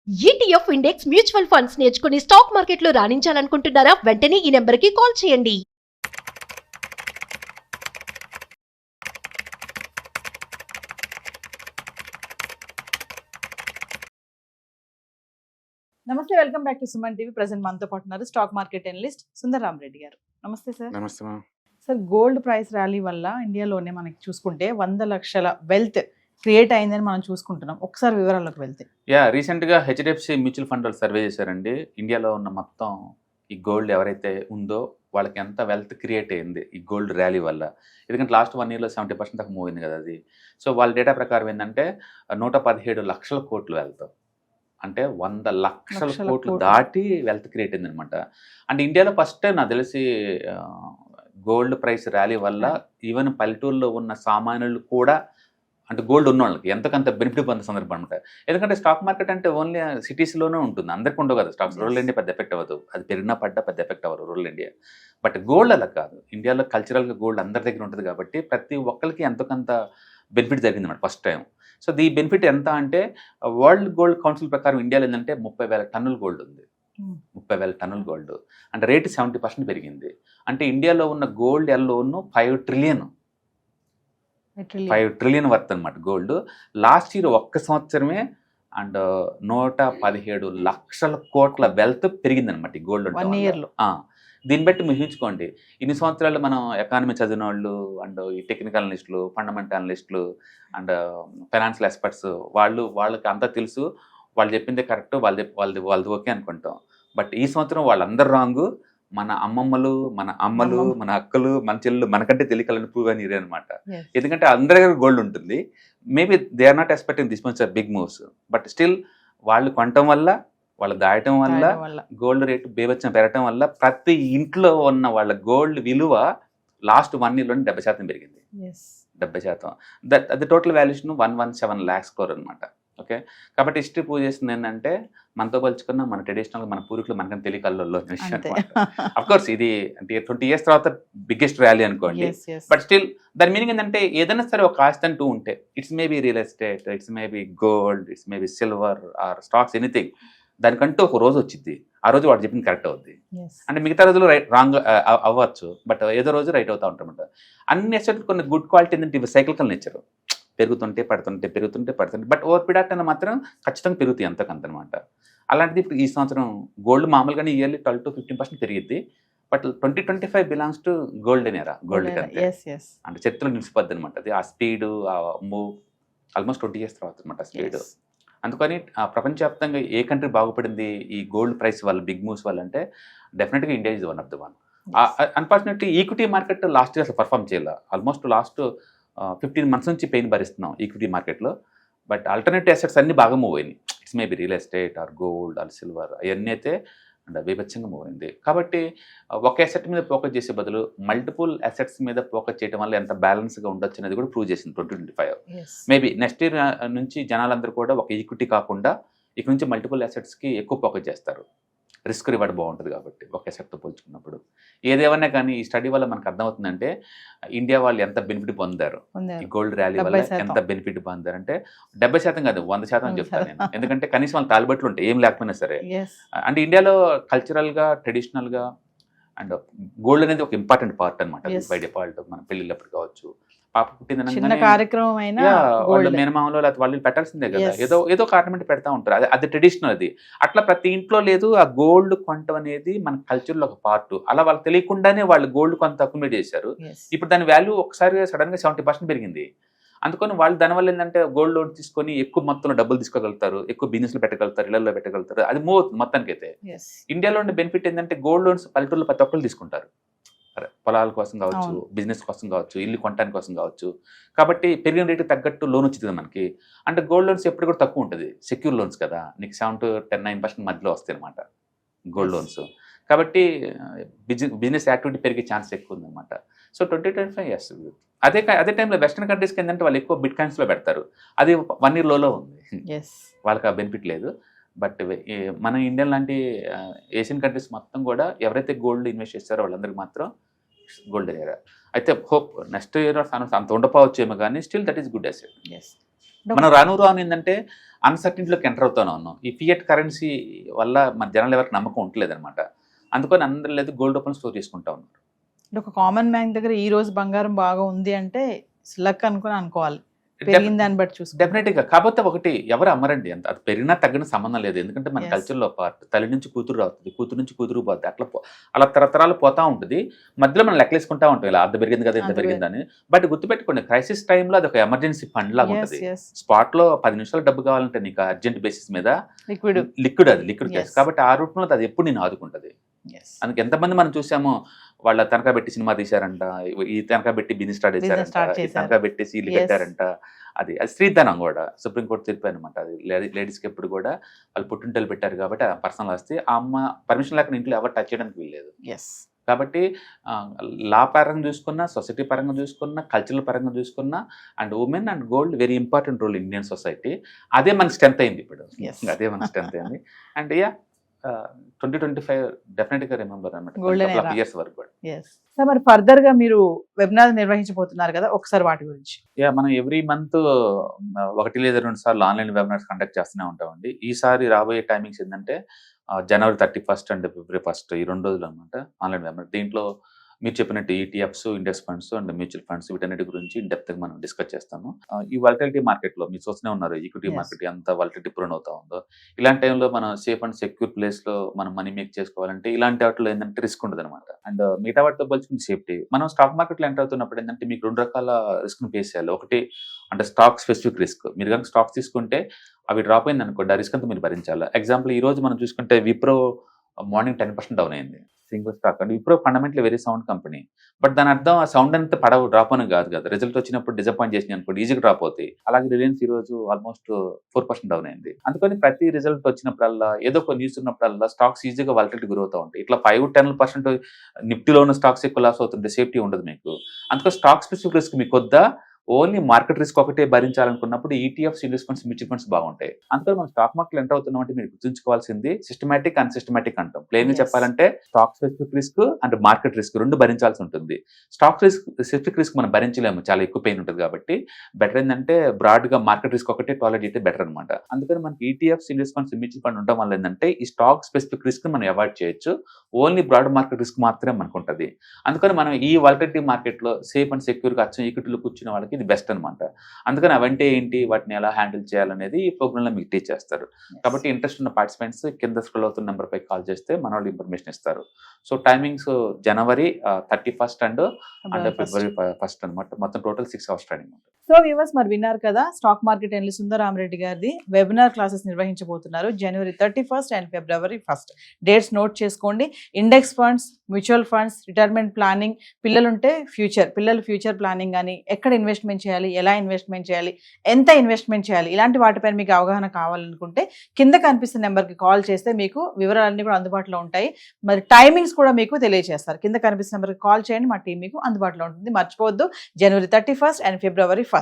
ETF index mutual funds నేర్చుకుని stock మార్కెట్లో రాణించాలనుకుంటున్నారా? వెంటనే ఈ నెంబర్కి కాల్ చేయండి. నమస్తే, welcome back to Suman TV. Present మనతో పాటు ఉన్నారు stock market analyst Sundararam Reddy గారు. నమస్తే సార్. నమస్తే ma'am. Sir, gold price rally వల్ల ఇండియాలోనే మనకి చూసుకుంటే 100 లక్షల వెల్త్ క్రియేట్ అయిందని మనం చూసుకుంటున్నాం. ఒకసారి వివరాల్లోకి వెళ్తే, రీసెంట్గా హెచ్డిఎఫ్సి మ్యూచువల్ ఫండ్ వాళ్ళు సర్వే చేశారండి. ఇండియాలో ఉన్న మొత్తం ఈ గోల్డ్ ఎవరైతే ఉందో వాళ్ళకి ఎంత వెల్త్ క్రియేట్ అయింది ఈ గోల్డ్ ర్యాలీ వల్ల. ఎందుకంటే లాస్ట్ 1 ఇయర్లో 70% దాకా మూవ్ అయింది కదా అది. సో వాళ్ళ డేటా ప్రకారం ఏంటంటే 117 లక్షల కోట్లు వెల్త్, అంటే 100 లక్షల కోట్లు దాటి వెల్త్ క్రియేట్ అయింది అనమాట. అంటే ఇండియాలో ఫస్ట్ టైం నాకు తెలిసి గోల్డ్ ప్రైస్ ర్యాలీ వల్ల ఈవెన్ పల్లెటూరులో ఉన్న సామాన్యులు కూడా, అంటే గోల్డ్ ఉన్న వాళ్ళకి ఎంతకంత బెనిఫిట్ పొందే సందర్భం అనమాట. ఎందుకంటే స్టాక్ మార్కెట్ అంటే ఓన్లీ సిటీస్లోనే ఉంటుంది, అందరికీ ఉండవు కదా స్టాక్స్. రూరల్ ఇండియా పెద్ద ఎఫెక్ట్ అవ్వదు, అది పెరిగినా పడ్డా పెద్ద ఎఫెక్ట్ అవ్వదు రూరల్ ఇండియా. బట్ గోల్డ్ అలా కాదు, ఇండియాలో కల్చరల్గా గోల్డ్ అందరి దగ్గర ఉంటుంది కాబట్టి ప్రతి ఒక్కరికి ఎంతకంత బెనిఫిట్ జరిగింది అన్నమాట ఫస్ట్ టైం. సో ఈ బెనిఫిట్ ఎంత అంటే వరల్డ్ గోల్డ్ కౌన్సిల్ ప్రకారం ఇండియాలో ఏంటంటే 30,000 టన్నుల గోల్డ్ ఉంది. 30,000 టన్నుల గోల్డ్ అంటే రేటు 70% పెరిగింది. అంటే ఇండియాలో ఉన్న గోల్డ్ ఎల్లోను 5 ట్రిలియన్ వర్త్ అనమాట గోల్డ్. లాస్ట్ ఇయర్ ఒక్క సంవత్సరమే అండ్ 117 లక్షల కోట్ల వెల్త్ పెరిగింది అనమాట ఈ గోల్డ్. 1 ఇయర్లో దీన్ని బట్టి మీరు ఊహించుకోండి, ఇన్ని సంవత్సరాలు మనం ఎకానమీ చదివిన వాళ్ళు అండ్ ఈ టెక్నికల్ అనలిస్టులు, ఫండమెంటల్ అనలిస్టులు అండ్ ఫైనాన్షియల్ ఎక్స్పర్ట్స్ వాళ్ళకి అంతా తెలుసు, వాళ్ళు చెప్పిందే కరెక్ట్, వాళ్ళది ఓకే అనుకుంటాం. బట్ ఈ సంవత్సరం వాళ్ళందరూ రాంగు. మన అమ్మమ్మలు, మన అమ్మలు, మన అక్కలు, మన చెల్లెలు మనకంటే తెలియకలని ప్రూవ్ అని అనమాట. ఎందుకంటే అందరి దగ్గర గోల్డ్ ఉంటుంది. Maybe they are not expecting this much big moves, but still వాళ్ళు కొనటం వల్ల, వాళ్ళు దాయటం వల్ల, గోల్డ్ రేటు బేవచ్చం పెరగటం వల్ల ప్రతి ఇంట్లో ఉన్న వాళ్ళ గోల్డ్ విలువ లాస్ట్ 1 ఇయర్లోనే 70% పెరిగింది. 70%. అది టోటల్ వాల్యుయేషన్ 117 lakhs crore అనమాట. ఓకే, కాబట్టి హిస్టరీ ప్రూవ్ చేస్తుంది ఏంటంటే మనతో పోల్చుకున్న మన ట్రెడిషనల్, మన పూర్వీకులు మనకని తెలియకల్లో విషయం అనమాట. అఫ్కోర్స్ ఇది అంటే 20 years తర్వాత బిగ్గెస్ట్ ర్యాలీ అనుకోండి. బట్ స్టిల్ దాని మీనింగ్ ఏంటంటే ఏదైనా సరే ఒక ఆస్తి అంటూ ఉంటే, it's maybe real estate, it's maybe gold, it's maybe silver or stocks, anything, దానికంటూ ఒక రోజు వచ్చింది. ఆ రోజు వాడు చెప్పింది కరెక్ట్ అవుద్ది. అంటే మిగతా రోజులు రాంగ్ అవ్వచ్చు, బట్ ఏదో రోజు రైట్ అవుతా ఉంటామంట. అన్ని అసెట్ కొన్ని గుడ్ క్వాలిటీ ఏంటంటే ఇవి సైకిల్కల్ నేచర్, పెరుగుతుంటే పడుతుంటే బట్ ఓవర్ పీరియడ్ అయినా మాత్రం ఖచ్చితంగా పెరుగుతాయి అంతకంతనమాట. అలాంటిది ఇప్పుడు ఈ సంవత్సరం గోల్డ్ మామూలుగానే ఇయర్లీ 12 to 15% పెరిగిద్ది. But 2025 belongs to golden era. Gold అంటే చరిత్రలో నిలిచిపోద్ది అనమాట. అది ఆ స్పీడ్, ఆ మూవ్ ఆల్మోస్ట్ 20 years తర్వాత అనమాట స్పీడ్. అందుకని ప్రపంచవ్యాప్తంగా ఏ కంట్రీ బాగుపడింది ఈ గోల్డ్ ప్రైస్ వల్ల, బిగ్ మూవ్స్ వల్ల అంటే డెఫినెట్గా India is one of the one. Unfortunately equity market last year అసలు పర్ఫామ్ చేయాలి. ఆల్మోస్ట్ లాస్ట్ 15 months నుంచి పెయిన్ భరిస్తున్నాం ఈక్విటీ మార్కెట్లో. బట్ ఆల్టర్నేటివ్ అసెట్స్ అన్ని బాగా మూవ్ అయినాయి. It's maybe real estate or gold or silver, అవన్నీ అయితే అంటే బీభత్సంగా మూవ్ అయింది. కాబట్టి ఒక అసెట్ మీద ఫోకస్ చేసే బదులు మల్టిపుల్ అసెట్స్ మీద ఫోకస్ చేయడం వల్ల ఎంత బ్యాలెన్స్గా ఉండొచ్చు అనేది కూడా ప్రూవ్ చేసింది 2025. మేబీ నెక్స్ట్ ఇయర్ నుంచి జనాలందరూ కూడా ఒక ఈక్విటీ కాకుండా ఇక నుంచి మల్టిపుల్ అసెట్స్కి ఎక్కువ ఫోకస్ చేస్తారు. రిస్క్ రివార్డ్ బాగుంటుంది కాబట్టి ఒక అసెట్తో పోల్చుకున్నప్పుడు. ఏదేమన్నా కానీ ఈ స్టడీ వల్ల మనకు అర్థమవుతుందంటే ఇండియా వాళ్ళు ఎంత బెనిఫిట్ పొందారు ఈ గోల్డ్ ర్యాలీ వల్ల, ఎంత బెనిఫిట్ పొందారు అంటే 70% కాదు 100% చెప్తాను నేను. ఎందుకంటే కనీసం వాళ్ళు తాలిబట్లు ఉంటాయి ఏం లేకపోయినా సరే. అంటే ఇండియాలో కల్చరల్గా, ట్రెడిషనల్గా అండ్ గోల్డ్ అనేది ఒక ఇంపార్టెంట్ పార్ట్ అనమాట. బై డిఫాల్ట్ మన పెళ్ళిళ్ళప్పుడు కావచ్చు, పాప పుట్టిందనగానే వాళ్ళు మేనమామలో లేకపోతే వాళ్ళు పెట్టాల్సిందే కదా, ఏదో ఒక ఆర్నమెంట్ పెడతా ఉంటారు. అది ట్రెడిషనల్. అది అట్లా ప్రతి ఇంట్లో లేదు. ఆ గోల్డ్ కొనటం అనేది మన కల్చర్లో ఒక పార్ట్. అలా వాళ్ళకి తెలియకుండానే వాళ్ళు గోల్డ్ కొంత అక్యుమిలేట్ చేశారు. ఇప్పుడు దాని వాల్యూ ఒకసారి సడన్గా 70% పెరిగింది. అందుకని వాళ్ళు దానివల్ల ఏంటంటే గోల్డ్ లోన్ తీసుకొని ఎక్కువ మొత్తంలో డబ్బులు తీసుకోగలుగుతారు, ఎక్కువ బిజినెస్లో పెట్టగలుగుతారు, ఇళ్లలో పెట్టగలుగుతారు. అది మూవ్ అవుతుంది మొత్తానికి. అయితే ఇండియాలో ఉండే బెనిఫిట్ ఏంటంటే గోల్డ్ లోన్స్ పల్లెటూరులో ప్రతి ఒక్కరు తీసుకుంటారు, పొలాల కోసం కావచ్చు, బిజినెస్ కోసం కావచ్చు, ఇల్లు కొనడానికి కోసం కావచ్చు. కాబట్టి పెరిగిన రేటు తగ్గట్టు లోన్ వచ్చింది మనకి. అంటే గోల్డ్ లోన్స్ ఎప్పుడు కూడా తక్కువ ఉంటుంది, సెక్యూర్ లోన్స్ కదా, నీకు 7 to 9% మధ్యలో వస్తాయి అనమాట గోల్డ్ లోన్స్. కాబట్టి బిజినెస్ యాక్టివిటీ పెరిగే ఛాన్స్ ఎక్కువ ఉందన్నమాట. So 2025 yes. అదే టైంలో వెస్టర్న్ కంట్రీస్కి ఏంటంటే వాళ్ళు ఎక్కువ బిట్ కాయిన్స్లో పెడతారు. అది 1 year లోలో ఉంది, వాళ్ళకి ఆ బెనిఫిట్ లేదు. బట్ మన ఇండియన్ లాంటి ఏషియన్ కంట్రీస్ మొత్తం కూడా ఎవరైతే గోల్డ్ ఇన్వెస్ట్ చేస్తారో వాళ్ళందరికీ మాత్రం గోల్డ్ ఏరియా. అయితే హోప్ నెక్స్ట్ ఇయర్ అంత ఉండకపోవచ్చు ఏమో, కానీ still that is good asset. మనం రాను రాను ఏంటంటే అన్సర్టినిటీలోకి ఎంటర్ అవుతూనే ఉన్నాం. ఈ ఫియట్ కరెన్సీ వల్ల మన జనాలు ఎవరికి నమ్మకం ఉండట్లేదు అనమాట. అందుకని అందరూ లేదు గోల్డ్ రూపంలో స్టోర్ చేసుకుంటా ఉన్నారు. అంటే ఒక కామన్ మ్యాన్ దగ్గర ఈ రోజు బంగారం బాగా ఉంది అంటే లక్ అనుకోవాలి, పెరిగిన దాన్ని బట్టి చూసుకుంటే. డెఫినెట్గా. కాకపోతే ఒకటి ఎవరు అమ్మరండి, అంత అది పెరిగినా తగ్గిన సంబంధం లేదు. ఎందుకంటే మన Yes. కల్చర్లో పార్ట్ తల్లి నుంచి కూతురు రావుతుంది, కూతురు నుంచి కూతురు పోతుంది, అట్లా అలా తరతరాలు పోతా ఉంటుంది. మధ్యలో మనం లెక్కలేసుకుంటా ఉంటాం, ఇలా అంత పెరిగింది కదా ఇంత అంత పెరిగిందని. బట్ గుర్తుపెట్టుకోండి, క్రైసిస్ టైంలో అది ఒక ఎమర్జెన్సీ ఫండ్ లాగా Yes, ఉంటుంది. yes. స్పాట్ లో 10 నిమిషాలు డబ్బు కావాలంటే నీకు అర్జెంట్ బేసిస్ మీద లిక్విడ్. Liquid Yes. క్యాష్. కాబట్టి ఆ రూపంలో అది ఎప్పుడు నేను ఆదుకుంటది. Yes. అందుకే ఎంతమంది మనం చూసామో, వాళ్ళ తనఖా పెట్టి సినిమా తీశారంట, ఈ తనఖా పెట్టి బిజినెస్ స్టార్ట్ Business start చేశారంట, ఈ చేశారు. తనఖా పెట్టి ఇల్లు Yes. కట్టారంట. అది స్త్రీధనం కూడా సుప్రీంకోర్టు తీర్పు అనమాట. అది లేడీస్కి ఎప్పుడు కూడా వాళ్ళు పుట్టింటలు పెట్టారు కాబట్టి ఆ పర్సనల్ ఆస్తి ఆ అమ్మ పర్మిషన్ లేకుండా ఇంట్లో ఎవరు టచ్ చేయడానికి వీల్లేదు. Yes. కాబట్టి లా పరంగా చూసుకున్నా, సొసైటీ పరంగా చూసుకున్నా, కల్చరల్ పరంగా చూసుకున్నా, and women and gold very important role Indian society. అదే మనకి స్ట్రెంత్ అయింది ఇప్పుడు. Yes. అదే మనకి స్ట్రెంత్ అయింది. అండ్ 2025 డెఫినెట్గా రిమెంబర్ అనమాట, Golden era. ఇయర్స్ వరకు కూడా. Yes. సో మరి ఫర్దర్ గా మీరు వెబినార్ నిర్వహించబోతున్నారు కదా, ఒకసారి వాటి గురించి. మనం ఎవ్రీ మంత్ 1 లేదా 2 సార్లు ఆన్లైన్ వెబినార్స్ కండక్ట్ చేస్తూనే ఉంటామండి. ఈసారి రాబోయే టైమింగ్స్ ఏంటంటే జనవరి 31 అండ్ ఫిబ్రవరి 1 ఈ 2 రోజులు అనమాట ఆన్లైన్ వెబినార్. దీంట్లో మీరు చెప్పినట్టు ETFs, index funds and mutual funds వీటన్నిటి గురించి ఇన్ డెప్త్ గా మనం డిస్కస్ చేస్తాము. ఈ వాలటిలిటీ మార్కెట్ లో మీరు చూస్తూనే ఉన్నారు, ఈక్విటీ Yes. మార్కెట్ ఎంత వాలటిలిటీ ప్రూన్ అవుతా ఉందో. ఇలాంటి టైంలో మనం సేఫ్ అండ్ సెక్యూర్ ప్లేస్ లో మనం మనీ మేక్ చేసుకోవాలంటే ఇలాంటి వాటిలో ఏంటంటే రిస్క్ ఉండదు అనమాట. అండ్ మిగతా వాటితో పోల్చుకుని సేఫ్టీ. మనం స్టాక్ మార్కెట్ లో ఎంటర్ అవుతున్నప్పుడు ఏంటంటే మీకు 2 రకాల రిస్క్ ని ఫేస్ చేయాలి. ఒకటి అంటే స్టాక్ స్పెసిఫిక్ రిస్క్. మీరు కనుక స్టాక్స్ తీసుకుంటే అవి డ్రాప్ అయింది అనుకోండి, ఆ రిస్క్ అంతా మీరు భరించాలి. ఎగ్జాంపుల్ ఈ రోజు మనం చూసుకుంటే విప్రో మార్నింగ్ 10% డౌన్ అయింది, single stock. And Wipro fundamental very sound company. But దాని అర్థం ఆ సౌండ్ అంతా డ్రాప్ అని కాదు కదా, రిజల్ట్ వచ్చినప్పుడు డిసప్పాయింట్ చేసినాయి అనుకోండి ఈజీగా డ్రాప్ అవుతాయి. అలాగే రిలయన్స్ ఈ రోజు ఆల్మోస్ట్ 4% డౌన్ అయింది. అందుకని ప్రతి రిజల్ట్ వచ్చినప్పుడల్లా ఏదో ఒక న్యూస్ ఉన్నప్పుడల్లా స్టాక్స్ ఈజీగా వాలటిలిటీ గ్రో అవుతా ఉంటాయి. ఇట్లా 5-10% నిఫ్టీలో ఉన్న స్టాక్స్ ఎక్కువ లాస్ అవుతుంటే సేఫ్టీ ఉండదు మీకు. అందుకని స్టాక్ స్పెసిఫిక్ రిస్క్ మీకు వద్దా, ఓన్లీ మార్కెట్ రిస్క్ ఒకటే భరించాలనుకున్నప్పుడు ETFs, index funds, mutual funds బాగుంటాయి. అందుకని మనం స్టాక్ మార్కెట్ ఎంటర్ అవుతున్నాం అంటే మీరు గుర్తుంచుకోవాల్సింది సిస్టమాటిక్, అన్సిస్టమాటిక్ అంటాం. ప్లెయిన్ గా Yes. చెప్పాలంటే stock specific risk and market risk 2 భరించాల్సి ఉంటుంది. స్టాక్ స్పెసిఫిక్ రిస్క్ మనం భరించలేము, చాలా ఎక్కువ పెయిన్ ఉంటుంది. కాబట్టి బెటర్ ఏంటంటే బ్రాడ్ గా మార్కెట్ రిస్క్ ఒకటే టాలరేట్ అయితే బెటర్ అనమాట. అందుకని మనకి ETFs, index funds, mutual fund ఉండడం వల్ల ఏంటంటే ఈ స్టాక్ స్పెసిఫిక్ రిస్క్ మనం అవాయిడ్ చేయొచ్చు. ఓన్లీ బ్రాడ్ మార్కెట్ రిస్క్ మాత్రమే మనకు ఉంటుంది. అందుకని మనం ఈ వాలటిలిటీ మార్కెట్ లో సేఫ్ అండ్ సెక్యూర్ గా అచ్చం ఈక్విటీలో కూర్చున్న వాళ్ళకి ఇది బెస్ట్ అనమాట. అందుకని అవంటే ఏంటి, వాటిని ఎలా హ్యాండిల్ చేయాలనేది ఈ ప్రోగ్రామ్ లో మీకు టీచ్ చేస్తారు. కాబట్టి ఇంట్రెస్ట్ ఉన్న పార్టిసిపెంట్స్ కింద స్క్రోల్ అవుతున్న నెంబర్ పై కాల్ చేస్తే మన వాళ్ళు ఇన్ఫర్మేషన్ ఇస్తారు. సో టైమింగ్స్ జనవరి 31 అండ్ ఫిబ్రవరి 1 అనమాట. మొత్తం టోటల్ 6 hours ట్రైనింగ్ ఉంటుంది. సో వ్యూవర్స్ మరి విన్నారు కదా, స్టాక్ మార్కెట్ అనలిస్ట్ సుందరరామరెడ్డి గారిది వెబినార్ క్లాసెస్ నిర్వహించబోతున్నారు జనవరి 31 అండ్ ఫిబ్రవరి 1. డేట్స్ నోట్ చేసుకోండి. Index funds, mutual funds, retirement planning, పిల్లలుంటే పిల్లల ఫ్యూచర్ ప్లానింగ్ అని, ఎక్కడ ఇన్వెస్ట్మెంట్ చేయాలి, ఎలా ఇన్వెస్ట్మెంట్ చేయాలి, ఎంత ఇన్వెస్ట్మెంట్ చేయాలి, ఇలాంటి వాటిపైన మీకు అవగాహన కావాలనుకుంటే కింద కనిపిస్తున్న నెంబర్కి కాల్ చేస్తే మీకు వివరాలన్నీ కూడా అందుబాటులో ఉంటాయి. మరి టైమింగ్స్ కూడా మీకు తెలియజేస్తారు. కింద కనిపిస్తున్న నెంబర్కి కాల్ చేయండి, మా టీం మీకు అందుబాటులో ఉంటుంది. మర్చిపోవద్దు, జనవరి 31 అండ్ ఫిబ్రవరి 1.